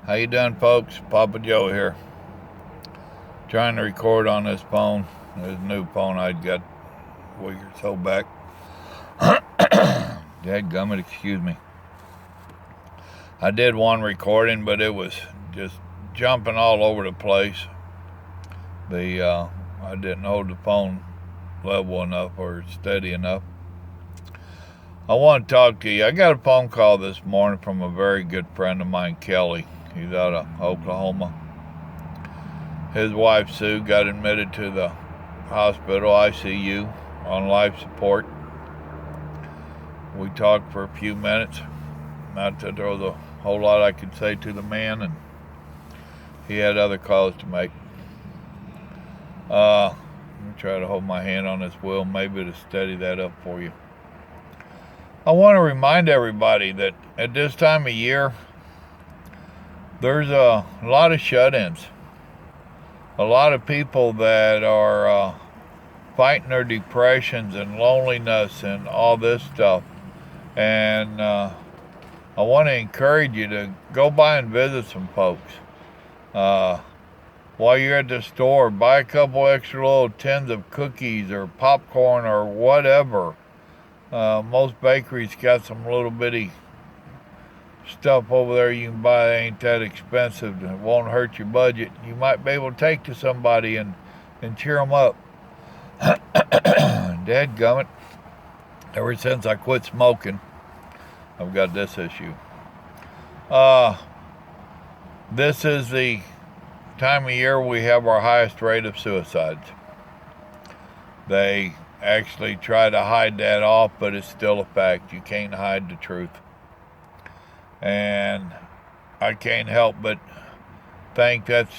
How you doing, folks? Papa Joe here. Trying to record on this phone. This new phone I got a week or so back. Dadgummit, excuse me. I did one recording, but it was just jumping all over the place. I didn't hold the phone level enough or steady enough. I want to talk to you. I got a phone call this morning from a very good friend of mine, Kelly. He's out of Oklahoma. His wife, Sue, got admitted to the hospital ICU on life support. We talked for a few minutes. Not that there was a whole lot I could say to the man, and he had other calls to make. Let me try to hold my hand on this wheel, maybe to steady that up for you. I want to remind everybody that at this time of year, there's a lot of shut-ins. A lot of people that are fighting their depressions and loneliness and all this stuff. And I want to encourage you to go by and visit some folks. While you're at the store, buy a couple extra little tins of cookies or popcorn or whatever. Most bakeries got some little bitty stuff over there you can buy that ain't that expensive. It won't hurt your budget. You might be able to take to somebody and cheer them up. Dadgummit. Ever since I quit smoking, I've got this issue. This is the time of year we have our highest rate of suicides. They actually try to hide that off, but it's still a fact. You can't hide the truth. And I can't help but think that's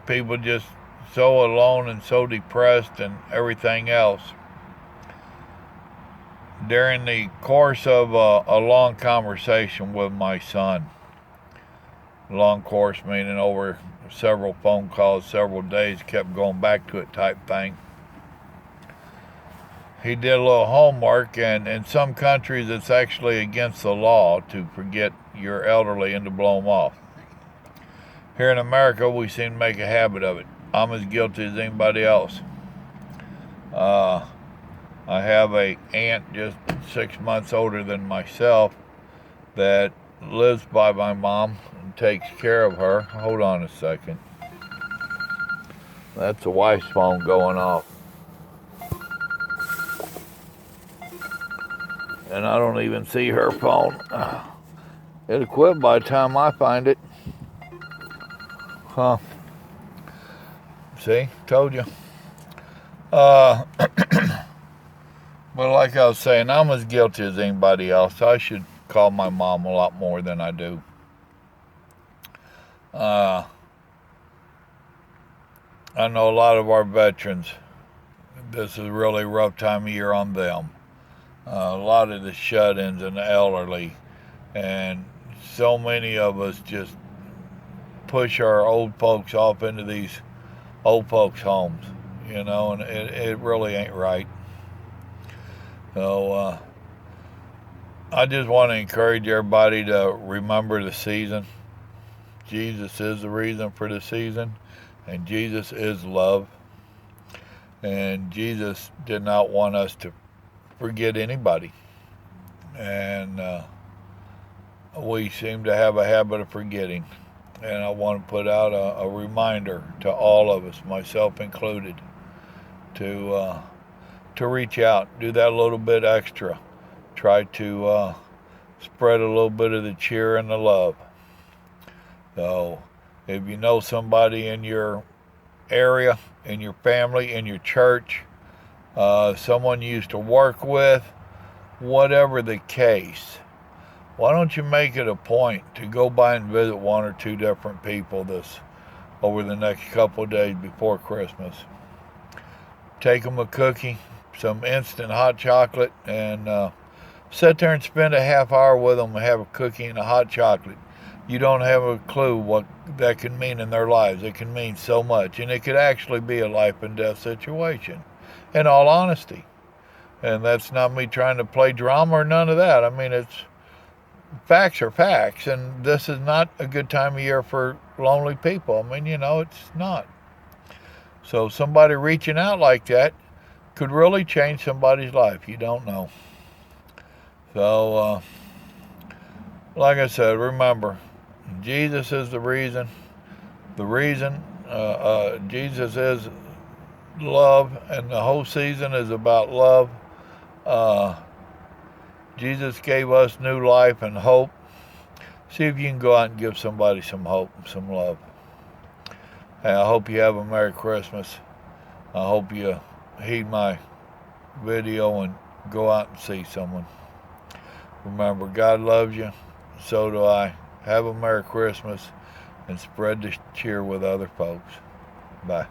people just so alone and so depressed and everything else. During the course of a long conversation with my son, long course meaning over several phone calls, several days, kept going back to it type thing. He did a little homework, and in some countries it's actually against the law to forget your elderly and to blow them off. Here in America, we seem to make a habit of it. I'm as guilty as anybody else. I have a aunt just 6 months older than myself that lives by my mom and takes care of her. Hold on a second. That's the wife's phone going off. And I don't even see her phone. It'll quit by the time I find it. Huh. See? Told you. But like I was saying, I'm as guilty as anybody else. I should call my mom a lot more than I do. I know a lot of our veterans, this is a really rough time of year on them. A lot of the shut-ins and the elderly, and so many of us just push our old folks off into these old folks' homes, and it really ain't right. So I just want to encourage everybody to remember the season. Jesus is the reason for the season, and Jesus is love. And Jesus did not want us to forget anybody. And we seem to have a habit of forgetting. And I want to put out a reminder to all of us, myself included, to reach out, do that a little bit extra. Try to spread a little bit of the cheer and the love. So if you know somebody in your area, in your family, in your church, someone you used to work with, whatever the case, why don't you make it a point to go by and visit one or two different people over the next couple of days before Christmas. Take them a cookie, some instant hot chocolate, and sit there and spend a half hour with them and have a cookie and a hot chocolate. You don't have a clue what that can mean in their lives. It can mean so much, and it could actually be a life and death situation, in all honesty. And that's not me trying to play drama or none of that. I mean, facts are facts, and this is not a good time of year for lonely people. I mean, it's not. So somebody reaching out like that could really change somebody's life. You don't know. So, like I said, remember, Jesus is the reason. The reason Jesus is love, and the whole season is about love. Uh, Jesus gave us new life and hope. See if you can go out and give somebody some hope and some love. Hey, I hope you have a Merry Christmas. I hope you heed my video and go out and see someone. Remember, God loves you. So do I. Have a Merry Christmas and spread the cheer with other folks. Bye.